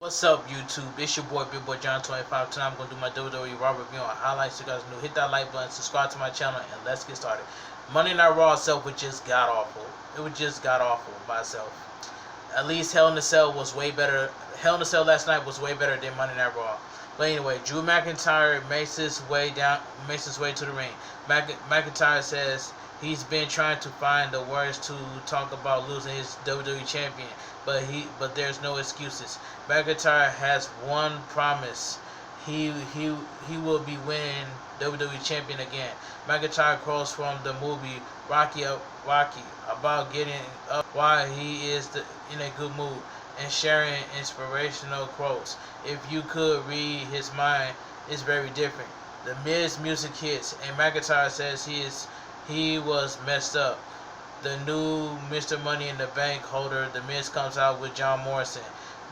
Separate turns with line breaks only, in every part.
What's up, YouTube? It's your boy, Big Boy John 25. Tonight I'm going to do my WWERAW review on highlights. You guys new, hit that like button, subscribe to my channel, and let's get started. Monday Night Raw itself was just god awful. It was just god awful by itself. At least Hell in a Cell was way better. Hell in a Cell last night was way better than Monday Night Raw. But anyway, Drew McIntyre makes his way to the ring. McIntyre says he's been trying to find the words to talk about losing his WWE champion, but there's no excuses. McIntyre has one promise. He will be winning WWE champion again. McIntyre quotes from the movie Rocky about getting up while he is in a good mood and sharing inspirational quotes. If you could read his mind, it's very different. The Miz music hits, and McIntyre says he was messed up. The new Mr. Money in the Bank holder, The Miz, comes out with John Morrison.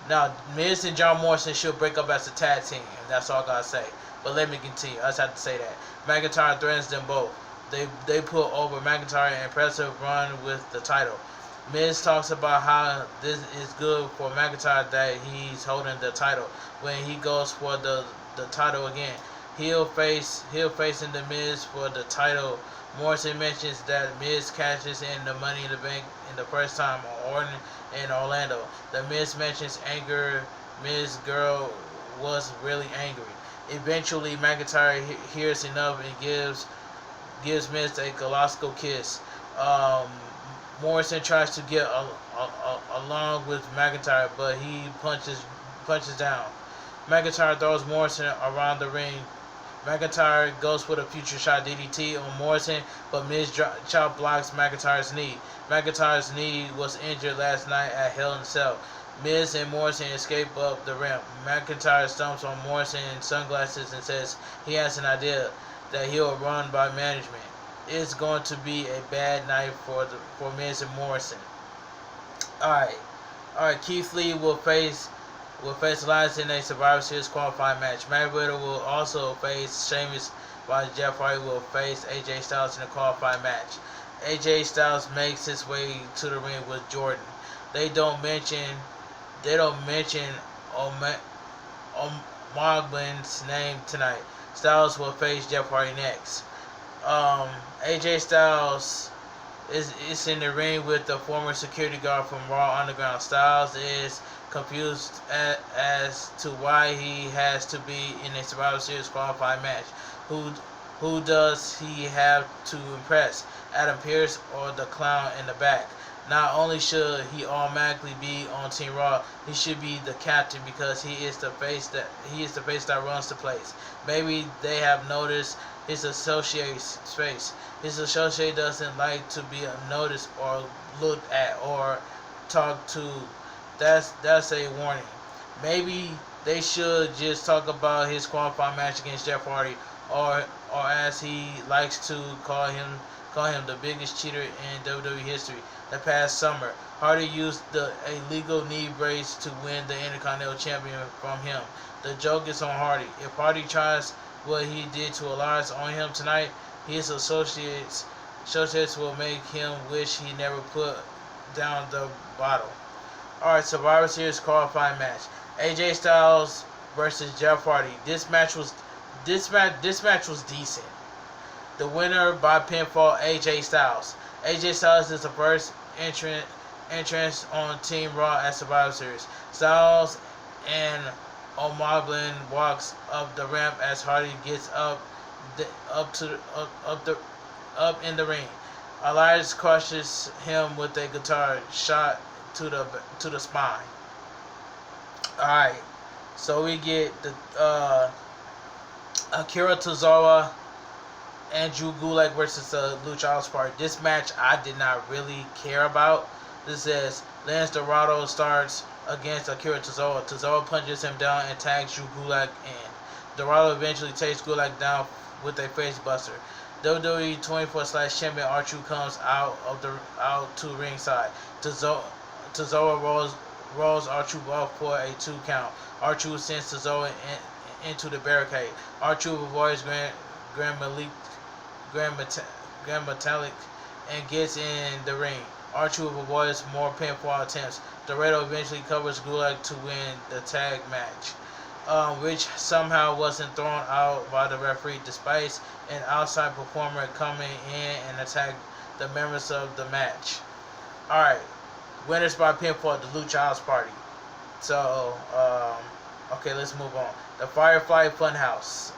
Now, Miz and John Morrison should break up as a tag team, and that's all I gotta say. But let me continue. I just have to say that. McIntyre threatens them both. They put over McIntyre an impressive run with the title. Miz talks about how this is good for McIntyre that he's holding the title. When he goes for the title again, he'll facing the Miz for the title. Morrison mentions that Miz cashes in the Money in the Bank in the first time on Orton in Orlando. The Miz mentions anger. Miz girl was really angry. Eventually, McIntyre hears enough and gives Miz a colossal kiss. Morrison tries to get along with McIntyre, but he punches down. McIntyre throws Morrison around the ring. McIntyre goes for the future shot DDT on Morrison, but Miz chop blocks McIntyre's knee. McIntyre's knee was injured last night at Hell in a Cell. Miz and Morrison escape up the ramp. McIntyre stomps on Morrison's sunglasses and says he has an idea that he'll run by management. It's going to be a bad night for Miz and Morrison. Alright. Keith Lee will face Elias in a Survivor Series qualifying match. Matt Riddle will also face Sheamus, while Jeff Hardy will face AJ Styles in a qualifying match. AJ Styles makes his way to the ring with Jordan. They don't mention Moglen's name tonight. Styles will face Jeff Hardy next. AJ Styles is in the ring with the former security guard from Raw Underground. Styles is confused as to why he has to be in a Survivor Series qualifying match. Who does he have to impress? Adam Pearce or the clown in the back? Not only should he automatically be on Team Raw, he should be the captain because he is the face that runs the place. Maybe they have noticed his associate's face. His associate doesn't like to be noticed or looked at or talked to. That's a warning. Maybe they should just talk about his qualifying match against Jeff Hardy, or as he likes to call him the biggest cheater in WWE history. The past summer, Hardy used a legal knee brace to win the Intercontinental Champion from him. The joke is on Hardy. If Hardy tries what he did to Elias on him tonight, his associates will make him wish he never put down the bottle. Alright, Survivor Series qualifying match. AJ Styles versus Jeff Hardy. This match was decent. The winner by pinfall, AJ Styles. AJ Styles is the first entrance on Team Raw at Survivor Series. Styles and O'Moglin walks up the ramp as Hardy gets up in the ring. Elias crushes him with a guitar shot to the spine. Alright, so we get the Akira Tozawa and Drew Gulak versus the Lucha House Party. This match I did not really care about. This says Lance Dorado starts against Akira Tozawa. Tozawa punches him down and tags Drew Gulak in. Dorado eventually takes Gulak down with a face buster. WWE 24/champion R-Truth comes out to ringside. Tozawa rolls R-Truth off for a 2 count. R-Truth sends Tozawa into the barricade. R-Truth avoids Grand Metalik and gets in the ring. R-Truth avoids more pinfall attempts. Laredo eventually covers Gulak to win the tag match, which somehow wasn't thrown out by the referee despite an outside performer coming in and attack the members of the match. Alright, winners by pinfall, the Lucha House Party. So, okay, let's move on. The Firefly Funhouse.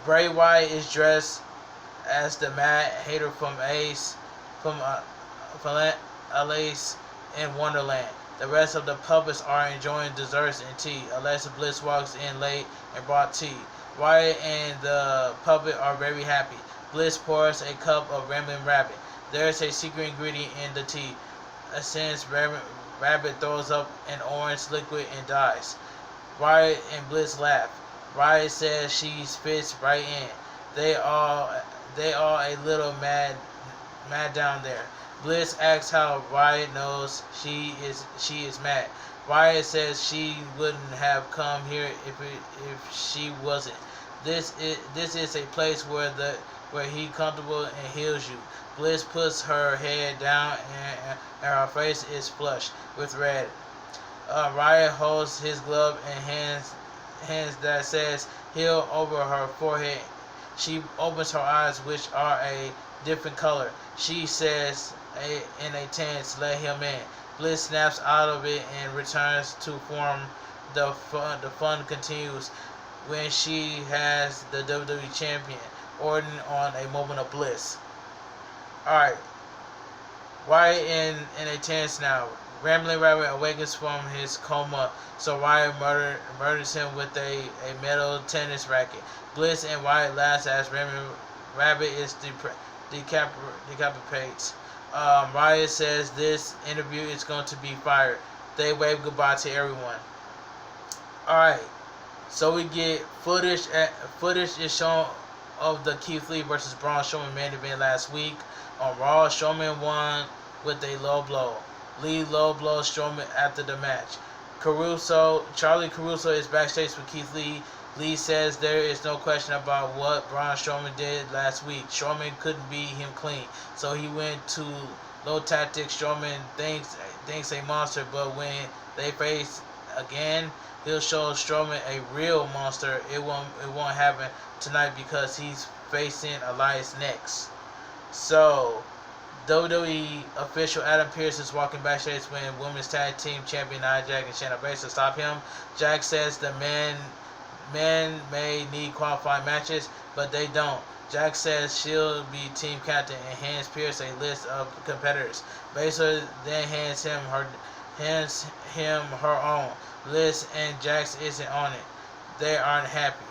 Bray Wyatt is dressed as the Mad Hater from Alice in Wonderland. The rest of the puppets are enjoying desserts and tea. Alexa Bliss walks in late and brought tea. Wyatt and the puppet are very happy. Bliss pours a cup of Rambling Rabbit. There is a secret ingredient in the tea. Since Rabbit throws up an orange liquid and dies. Wyatt and Bliss laugh. Wyatt says she fits right in. They are a little mad down there. Bliss asks how Wyatt knows she is mad. Wyatt says she wouldn't have come here if she wasn't. This is a place where he comfortable and heals you. Bliss puts her head down and her face is flushed with red. Wyatt holds his glove and hands that says heal over her forehead. She opens her eyes, which are a different color. She says in a tense, let him in. Bliss snaps out of it and returns to form. The fun continues when she has the WWE Champion, Orton, on a moment of bliss. Alright. Wyatt in a tense now. Rambling Rabbit awakens from his coma, so Wyatt murders him with a metal tennis racket. Bliss and Wyatt laugh as Rambling Rabbit is decapitates. Wyatt says this interview is going to be fired. They wave goodbye to everyone. Alright, so we get footage is shown of the Keith Lee versus Braun Strowman main event last week. On Raw, Strowman won with a low blow. Lee low blows Strowman after the match. Charlie Caruso is backstage with Keith Lee. Lee says there is no question about what Braun Strowman did last week. Strowman couldn't beat him clean, so he went to low tactics. Strowman thinks a monster, but when they face again, he'll show Strowman a real monster. It won't happen tonight because he's facing Elias next. So, WWE official Adam Pearce is walking backstage when Women's Tag Team Champion Nia Jax and Shayna Baszler stop him. Jax says the men may need qualifying matches, but they don't. Jax says she'll be team captain and hands Pearce a list of competitors. Baszler then hands him her own list, and Jax isn't on it. They aren't happy.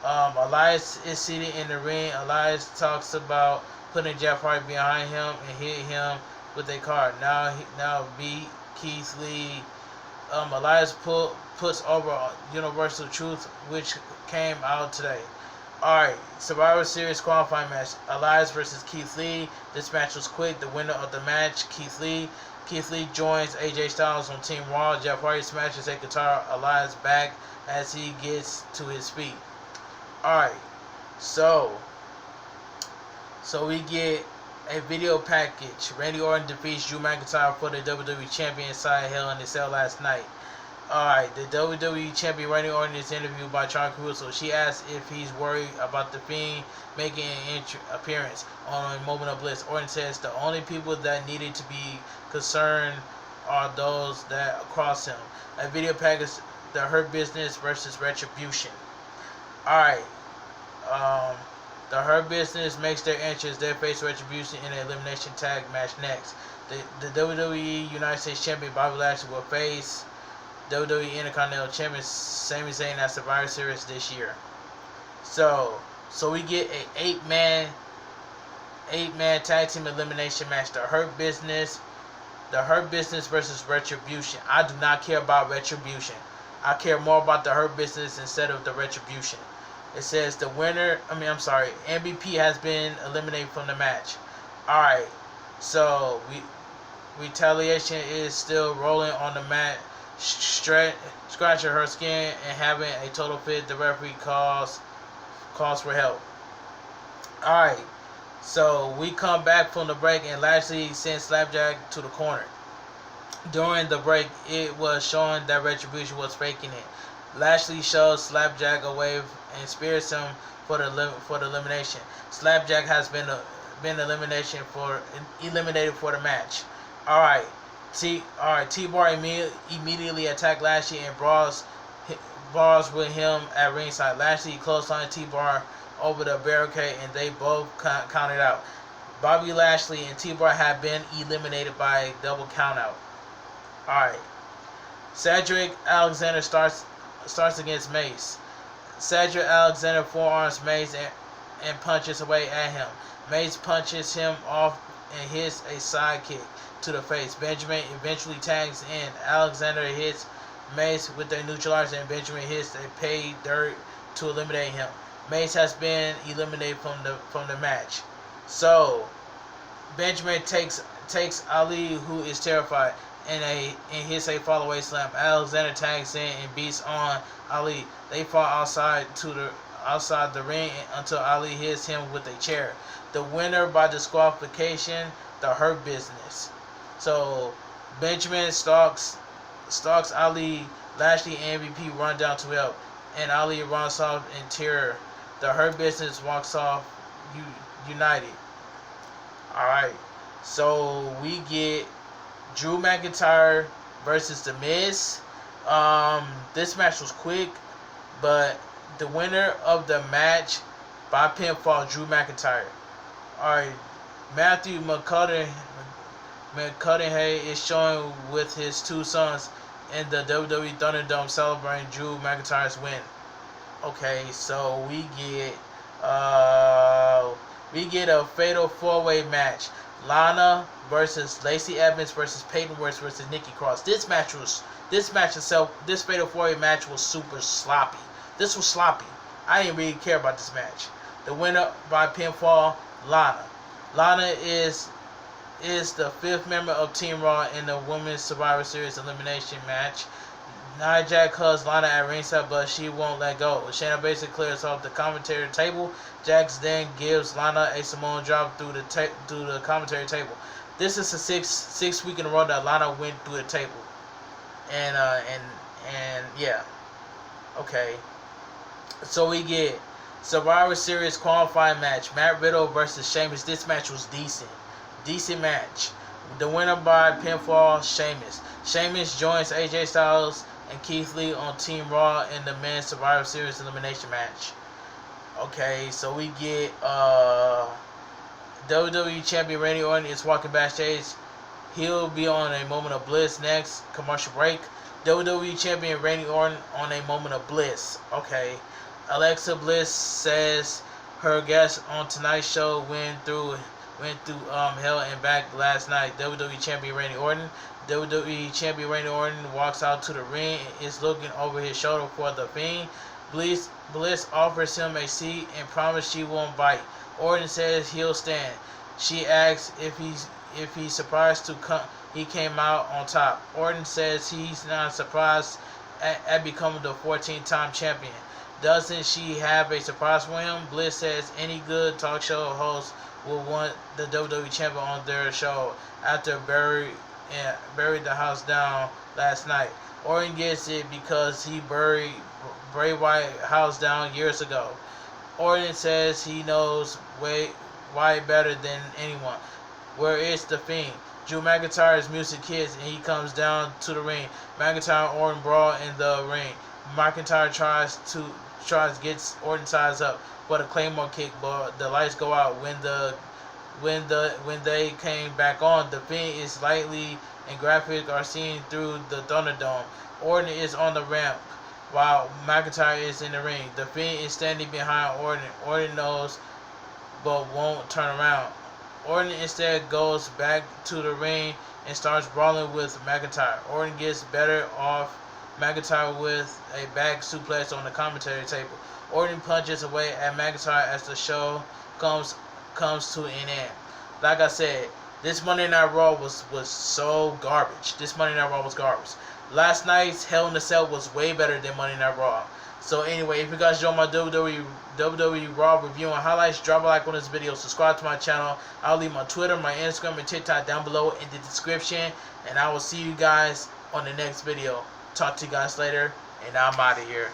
Elias is seated in the ring. Elias talks about putting Jeff Hardy behind him and hit him with a car. Now beat Keith Lee. Elias puts over Universal Truth, which came out today. Alright, Survivor Series qualifying match. Elias versus Keith Lee. This match was quick. The winner of the match, Keith Lee. Keith Lee joins AJ Styles on Team Raw. Jeff Hardy smashes a guitar Elias back as he gets to his feet. Alright, so we get a video package. Randy Orton defeats Drew McIntyre for the WWE Champion inside Hell in a Cell last night. Alright, the WWE Champion Randy Orton is interviewed by Charlie Caruso. She asks if he's worried about the Fiend making an appearance on a moment of bliss. Orton says the only people that needed to be concerned are those that cross him. A video package, the Hurt Business versus Retribution. Alright, the Hurt Business makes their entrance. They face Retribution in an elimination tag match next. The WWE United States Champion Bobby Lashley will face WWE Intercontinental Champion Sami Zayn at Survivor Series this year. So we get a 8-man tag team elimination match. The Hurt Business versus Retribution. I do not care about Retribution. I care more about the Hurt Business instead of the Retribution. It says the winner, MVP has been eliminated from the match. Alright, so Retaliation is still rolling on the mat, scratching her skin and having a total fit. The referee calls for help. Alright, So we come back from the break, and Lashley sends Slapjack to the corner. During the break, it was showing that Retribution was faking it. Lashley shows Slapjack a wave and spears him for the elimination. Slapjack has been eliminated for the match. All right, T-Bar immediately attacked Lashley and brawls with him at ringside. Lashley clotheslined T-Bar over the barricade, and they both counted out. Bobby Lashley and T-Bar have been eliminated by double countout. Alright. Cedric Alexander starts against Mace. Cedric Alexander forearms Mace and punches away at him. Mace punches him off and hits a side kick to the face. Benjamin eventually tags in. Alexander hits Mace with a neutralizer, and Benjamin hits a pay dirt to eliminate him. Mace has been eliminated from the match. So Benjamin takes Ali, who is terrified, and hits a fall-away slam. Alexander tags in and beats on Ali. They fall outside the ring until Ali hits him with a chair. The winner by disqualification, the Hurt Business. So Benjamin, Stalks, Ali, Lashley, and MVP run down to help, and Ali runs off in terror. The Hurt Business walks off united. Alright, so we get Drew McIntyre versus The Miz. This match was quick, but the winner of the match by pinfall, Drew McIntyre. Alright, Matthew McConaughey is showing with his two sons in the WWE Thunderdome celebrating Drew McIntyre's win. Okay, so we get a fatal four-way match. Lana versus Lacey Evans versus Peyton Royce versus Nikki Cross. This fatal four-way match was super sloppy. This was sloppy. I didn't really care about this match. The winner by pinfall, Lana. Lana is the fifth member of Team Raw in the Women's Survivor Series elimination match. Nia Jax hugs Lana at ringside, but she won't let go. Shayna Baszler clears off the commentary table. Jax then gives Lana a Samoan drop through the commentary table. This is the sixth week in a row that Lana went through the table, and yeah, okay. So we get Survivor Series qualifying match: Matt Riddle versus Sheamus. This match was decent match. The winner by pinfall, Sheamus. Sheamus joins AJ Styles and Keith Lee on Team Raw in the Men's Survivor Series elimination match. Okay, so we get WWE Champion Randy Orton is walking backstage. He'll be on a Moment of Bliss next. Commercial break. WWE Champion Randy Orton on a Moment of Bliss. Okay. Alexa Bliss says her guest on tonight's show went through hell and back last night. WWE Champion Randy Orton. WWE Champion Randy Orton walks out to the ring and is looking over his shoulder for the Fiend. Bliss offers him a seat and promises she won't bite. Orton says he'll stand. She asks if he's surprised he came out on top. Orton says he's not surprised at becoming the 14-time champion. Doesn't she have a surprise for him? Bliss says any good talk show host will want the WWE champion on their show after buried the house down last night. Orton gets it because he buried Bray Wyatt house down years ago. Orton says he knows Wyatt better than anyone. Where is the Fiend? Drew McIntyre's music hits and he comes down to the ring. McIntyre and Orton brawl in the ring. McIntyre gets Orton ties up for the Claymore kick, but the lights go out when they came back on. The Fiend is lightly and graphic are seen through the Thunderdome. Orton is on the ramp while McIntyre is in the ring. The Fiend is standing behind Orton. Orton knows but won't turn around. Orton instead goes back to the ring and starts brawling with McIntyre. Orton gets better off McIntyre with a back suplex on the commentary table. Orton punches away at McIntyre as the show comes to an end. Like I said, this Monday Night Raw was so garbage. This Monday Night Raw was garbage. Last night's Hell in a Cell was way better than Monday Night Raw. So anyway, if you guys enjoyed my WWE Raw review and highlights, drop a like on this video, subscribe to my channel. I'll leave my Twitter, my Instagram, and TikTok down below in the description. And I will see you guys on the next video. Talk to you guys later, and I'm out of here.